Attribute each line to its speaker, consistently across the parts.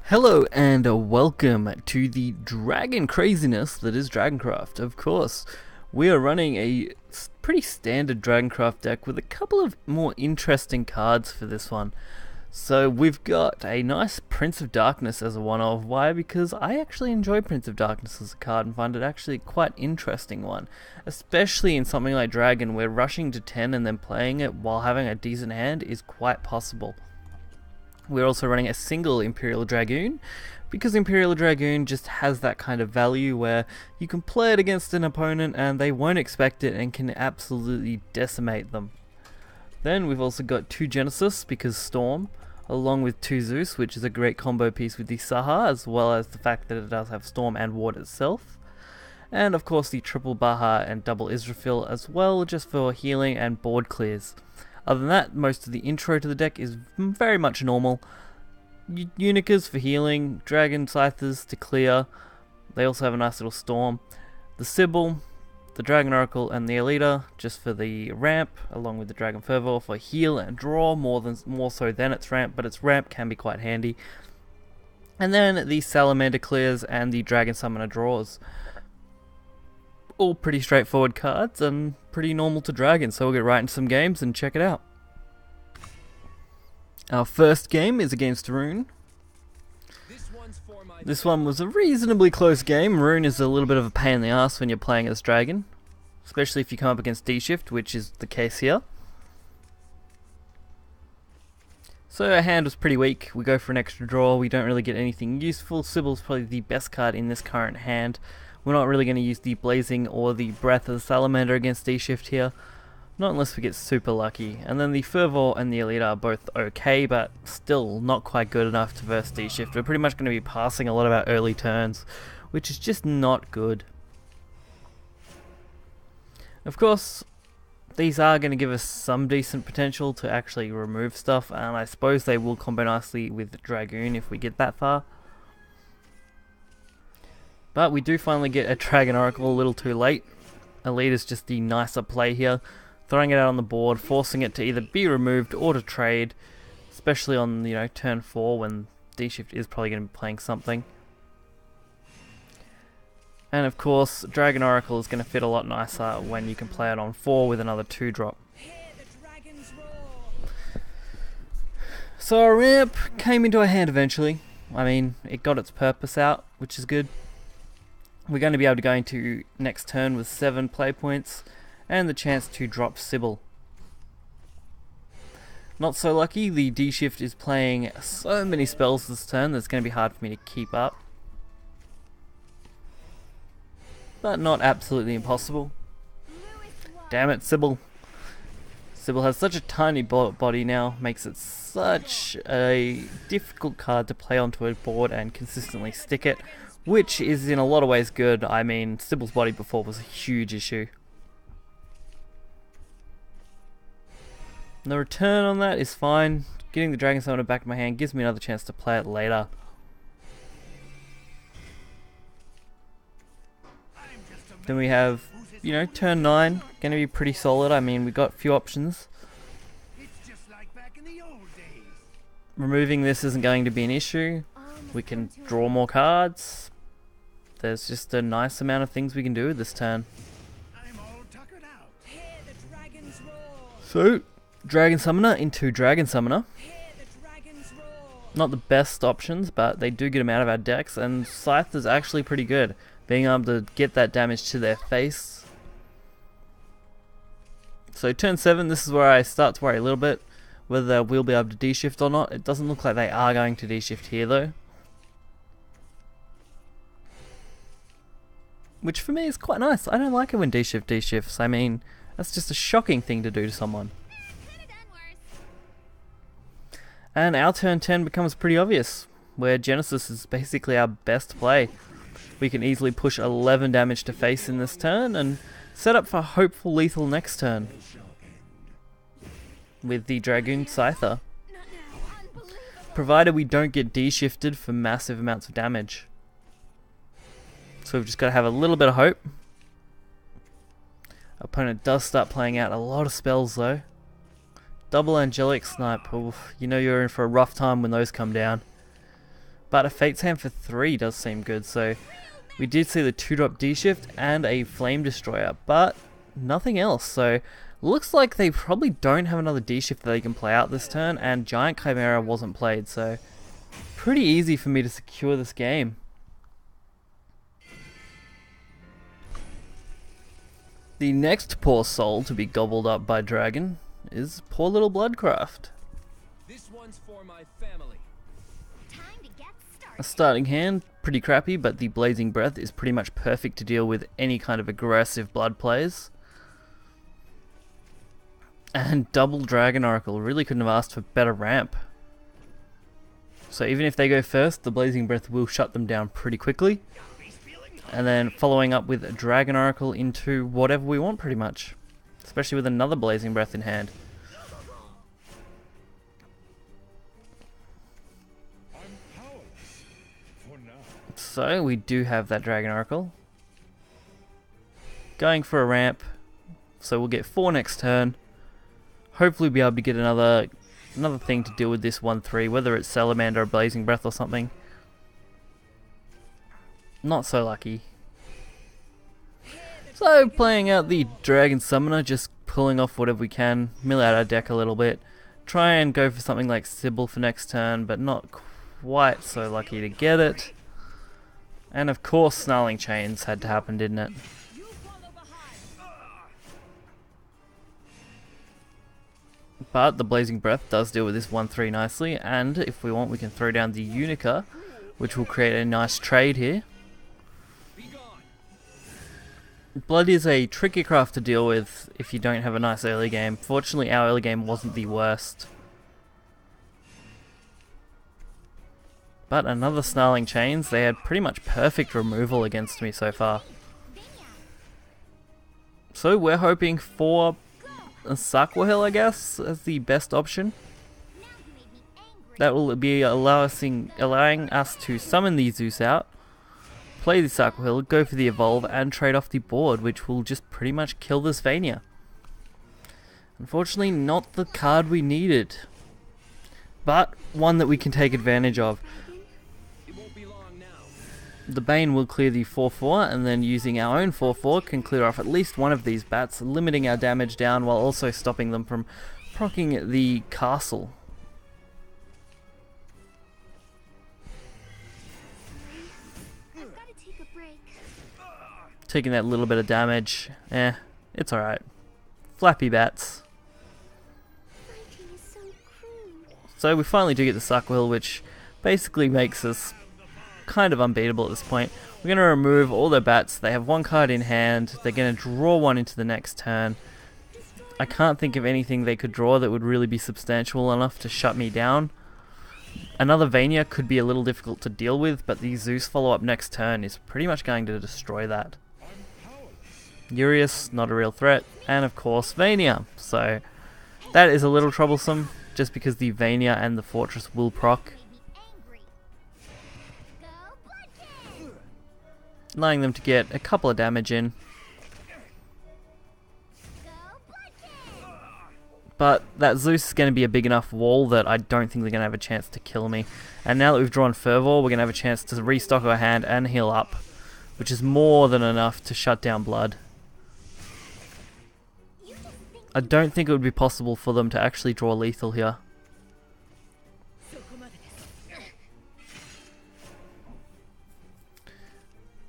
Speaker 1: Hello and welcome to the dragon craziness that is Dragoncraft. Of course, we are running a pretty standard Dragoncraft deck with a couple of more interesting cards for this one. So we've got a nice Prince of Darkness as a one-of. Why? Because I actually enjoy Prince of Darkness as a card and find it actually quite interesting one. Especially in something like Dragon, where rushing to 10 and then playing it while having a decent hand is quite possible. We're also running a single Imperial Dragoon, because Imperial Dragoon just has that kind of value where you can play it against an opponent and they won't expect it and can absolutely decimate them. Then we've also got 2 Genesis, because Storm, along with 2 Zeus, which is a great combo piece with the Saha, as well as the fact that it does have Storm and Ward itself. And of course the triple Baha and double Israfil as well, just for healing and board clears. Other than that, most of the intro to the deck is very much normal. Unicas for healing, Dragon Scythers to clear. They also have a nice little Storm. The Sybil, the Dragon Oracle, and the Alita just for the ramp, along with the Dragon Fervor for heal and draw more so than its ramp, but its ramp can be quite handy. And then the Salamander clears and the Dragon Summoner draws. All pretty straightforward cards and pretty normal to Dragon, so we'll get right into some games and check it out. Our first game is against Rune. This one was a reasonably close game. Rune is a little bit of a pain in the ass when you're playing as Dragon, especially if you come up against D-Shift, which is the case here. So our hand was pretty weak. We go for an extra draw. We don't really get anything useful. Sybil's probably the best card in this current hand. We're not really going to use the Blazing or the Breath of the Salamander against D-Shift here. Not unless we get super lucky. And then the Fervor and the Elite are both okay, but still not quite good enough to verse D-Shift. We're pretty much going to be passing a lot of our early turns, which is just not good. Of course, these are going to give us some decent potential to actually remove stuff, and I suppose they will combo nicely with Dragoon if we get that far. But we do finally get a Dragon Oracle a little too late. Elite is just the nicer play here. Throwing it out on the board, forcing it to either be removed or to trade. Especially on, turn 4 when D-Shift is probably going to be playing something. And of course, Dragon Oracle is going to fit a lot nicer when you can play it on 4 with another 2-drop. So our ramp came into our hand eventually. I mean, it got its purpose out, which is good. We're going to be able to go into next turn with 7 play points and the chance to drop Sybil. Not so lucky, the D-Shift is playing so many spells this turn that it's going to be hard for me to keep up. But not absolutely impossible. Damn it, Sybil. Sybil has such a tiny body now, makes it such a difficult card to play onto a board and consistently stick it. Which is in a lot of ways good. I mean, Sybil's body before was a huge issue. The return on that is fine. Getting the Dragon Summoner back in my hand gives me another chance to play it later. Then we have, turn 9. Going to be pretty solid. I mean, we got a few options. Removing this isn't going to be an issue. We can draw more cards. There's just a nice amount of things we can do this turn. So, Dragon Summoner into Dragon Summoner. Not the best options, but they do get them out of our decks, and Scythe is actually pretty good. Being able to get that damage to their face. So turn 7, this is where I start to worry a little bit whether we'll be able to D-Shift or not. It doesn't look like they are going to D-Shift here though. Which for me is quite nice. I don't like it when D-Shift D-Shifts. I mean, that's just a shocking thing to do to someone. And our turn 10 becomes pretty obvious, where Genesis is basically our best play. We can easily push 11 damage to face in this turn and set up for hopeful lethal next turn with the Dragoon Scyther, provided we don't get D-Shifted for massive amounts of damage. So we've just got to have a little bit of hope. Opponent does start playing out a lot of spells though. Double Angelic Snipe. Oof, you know you're in for a rough time when those come down. But a Fate's Hand for 3 does seem good, so we did see the 2-drop D-Shift and a Flame Destroyer, but nothing else, so looks like they probably don't have another D-Shift that they can play out this turn, and Giant Chimera wasn't played, so pretty easy for me to secure this game. The next poor soul to be gobbled up by Dragon is poor little Bloodcraft.
Speaker 2: This one's for my family.
Speaker 1: A starting hand, pretty crappy, but the Blazing Breath is pretty much perfect to deal with any kind of aggressive blood plays. And double Dragon Oracle, really couldn't have asked for better ramp. So even if they go first, the Blazing Breath will shut them down pretty quickly. And then following up with a Dragon Oracle into whatever we want pretty much. Especially with another Blazing Breath in hand. So we do have that Dragon Oracle. Going for a ramp. So we'll get 4 next turn. Hopefully we'll be able to get another thing to deal with this 1-3, whether it's Salamander or Blazing Breath or something. Not so lucky. So playing out the Dragon Summoner, just pulling off whatever we can, mill out our deck a little bit. Try and go for something like Sybil for next turn, but not quite so lucky to get it. And of course Snarling Chains had to happen, didn't it? But the Blazing Breath does deal with this 1-3 nicely, and if we want we can throw down the Unica, which will create a nice trade here. Blood is a tricky craft to deal with if you don't have a nice early game. Fortunately our early game wasn't the worst. But another Snarling Chains, they had pretty much perfect removal against me so far. So we're hoping for a Sakwahil, I guess, as the best option. That will be allowing us to summon the Zeus out, play the Sakwahil, go for the Evolve, and trade off the board, which will just pretty much kill this Vania. Unfortunately, not the card we needed, but one that we can take advantage of. The Bane will clear the 4-4, and then using our own 4-4 can clear off at least one of these bats, limiting our damage down while also stopping them from proccing the castle. Taking that little bit of damage, it's alright. Flappy bats. So we finally do get the Sakwahil, which basically makes us kind of unbeatable at this point. We're going to remove all their bats. They have one card in hand. They're going to draw one into the next turn. I can't think of anything they could draw that would really be substantial enough to shut me down. Another Vania could be a little difficult to deal with, but the Zeus follow-up next turn is pretty much going to destroy that. Urius, not a real threat, and of course Vania. So that is a little troublesome, just because the Vania and the Fortress will proc. Allowing them to get a couple of damage in. But that Zeus is going to be a big enough wall that I don't think they're going to have a chance to kill me. And now that we've drawn Fervor, we're going to have a chance to restock our hand and heal up, which is more than enough to shut down Blood. I don't think it would be possible for them to actually draw lethal here.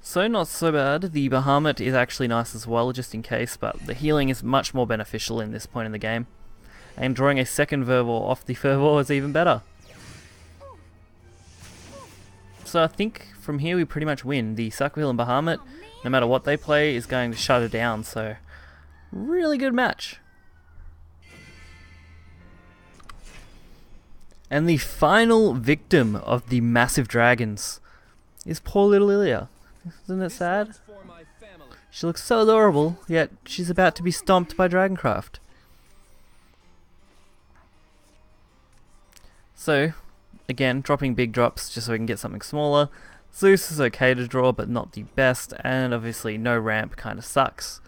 Speaker 1: So not so bad. The Bahamut is actually nice as well, just in case, but the healing is much more beneficial in this point in the game. And drawing a second Fervor off the Fervor is even better. So I think from here we pretty much win. The Sakwahil and Bahamut, no matter what they play, is going to shut it down, so really good match. And the final victim of the massive dragons is poor little Ilya. Isn't it sad? She looks so adorable, yet she's about to be stomped by Dragoncraft. So, again, dropping big drops just so we can get something smaller. Zeus is okay to draw, but not the best, and obviously no ramp kind of sucks.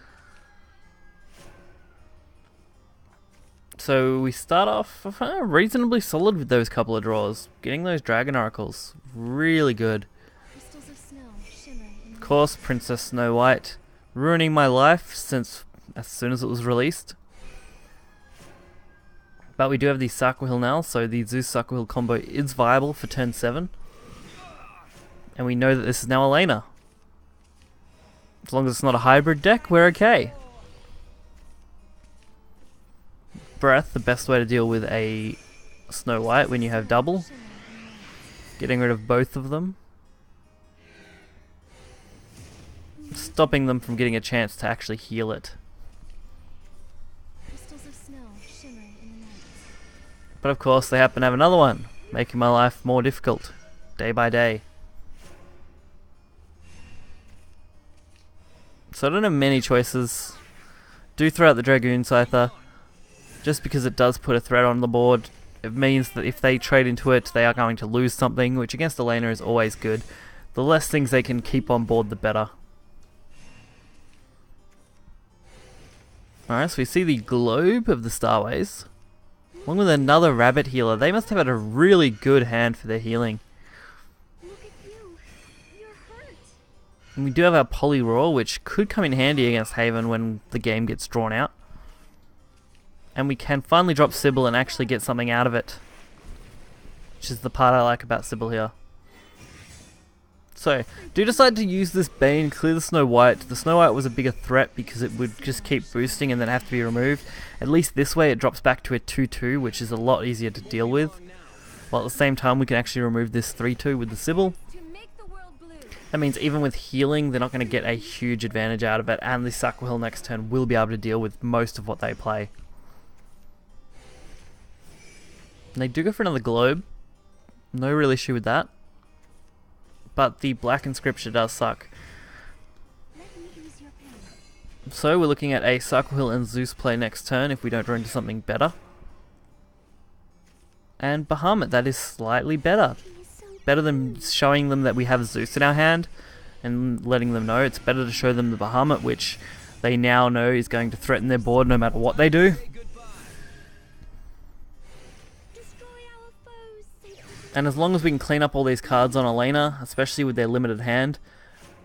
Speaker 1: So we start off reasonably solid with those couple of draws. Getting those Dragon Oracles, really good.
Speaker 3: Crystals of snow shimmer in
Speaker 1: Of course, Princess Snow White, ruining my life since as soon as it was released. But we do have the Sarkwahill now, so the Zeus Sarkwahill combo is viable for turn 7. And we know that this is now Elena. As long as it's not a hybrid deck, we're okay. Breath, the best way to deal with a Snow White when you have double. Getting rid of both of them. Stopping them from getting a chance to actually heal it.
Speaker 3: crystals of snow shimmer in the night.
Speaker 1: But of course they happen to have another one, making my life more difficult, day by day. So I don't have many choices. Do throw out the Dragoon Scyther, just because it does put a threat on the board. It means that if they trade into it, they are going to lose something, which against Elena is always good. The less things they can keep on board, the better. Alright, so we see the Globe of the Starways, along with another Rabbit Healer. They must have had a really good hand for their healing.
Speaker 3: Look at you. You're hurt.
Speaker 1: And we do have our Polyroar, which could come in handy against Haven when the game gets drawn out. And we can finally drop Sybil and actually get something out of it, which is the part I like about Sybil here. So, do decide to use this Bane, clear the Snow White. The Snow White was a bigger threat because it would just keep boosting and then have to be removed. At least this way it drops back to a 2-2, which is a lot easier to deal with. While at the same time we can actually remove this 3-2 with the Sybil.
Speaker 3: To make the world blue.
Speaker 1: That means even with healing, they're not going to get a huge advantage out of it, and the Sarkwahill next turn will be able to deal with most of what they play. And they do go for another Globe. No real issue with that. But the Black Inscription does suck.
Speaker 3: Let me ease your pain.
Speaker 1: So we're looking at a Sarkwahill and Zeus play next turn if we don't run into something better. And Bahamut, that is slightly better.
Speaker 3: He's so
Speaker 1: Better than showing them that we have Zeus in our hand and letting them know. It's better to show them the Bahamut, which they now know is going to threaten their board no matter what they do.
Speaker 3: destroy our foes. Sacred.
Speaker 1: And as long as we can clean up all these cards on Elena, especially with their limited hand,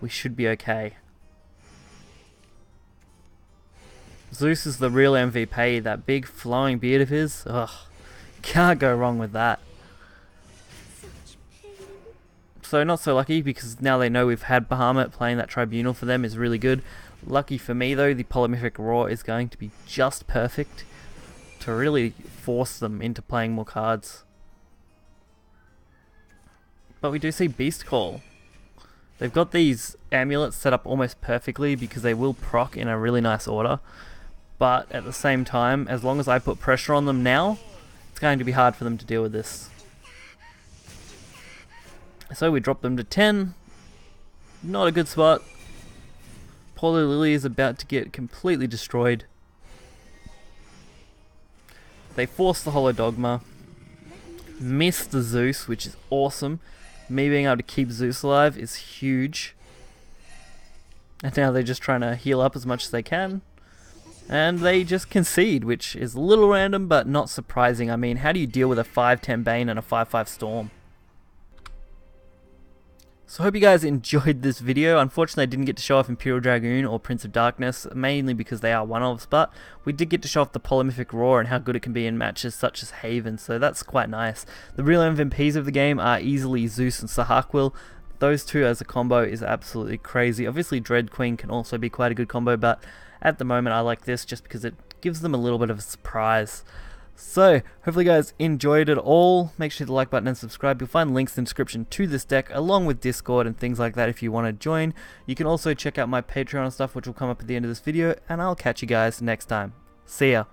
Speaker 1: we should be okay. Zeus is the real MVP, that big flowing beard of his. Ugh, can't go wrong with that.
Speaker 3: Such pain.
Speaker 1: So not so lucky, because now they know we've had Bahamut. Playing that Tribunal for them is really good. Lucky for me though, the Polymorphic Roar is going to be just perfect to really force them into playing more cards. But we do see Beast Call. They've got these amulets set up almost perfectly because they will proc in a really nice order. But at the same time, as long as I put pressure on them now, it's going to be hard for them to deal with this. So we drop them to 10. Not a good spot. Poor Lily is about to get completely destroyed. They force the Hollow Dogma. Miss the Zeus, which is awesome. Me being able to keep Zeus alive is huge. And now they're just trying to heal up as much as they can. And they just concede, which is a little random, but not surprising. I mean, how do you deal with a 5-10 Bane and a 5-5 Storm? So I hope you guys enjoyed this video. Unfortunately, I didn't get to show off Imperial Dragoon or Prince of Darkness, mainly because they are one-offs, but we did get to show off the Polymorphic Roar and how good it can be in matches such as Haven, so that's quite nice. The real MVPs of the game are easily Zeus and Sarkwahill. Those two as a combo is absolutely crazy. Obviously, Dread Queen can also be quite a good combo, but at the moment I like this just because it gives them a little bit of a surprise. So, hopefully you guys enjoyed it all. Make sure to hit the like button and subscribe. You'll find links in the description to this deck, along with Discord and things like that if you want to join. You can also check out my Patreon and stuff, which will come up at the end of this video, and I'll catch you guys next time. See ya.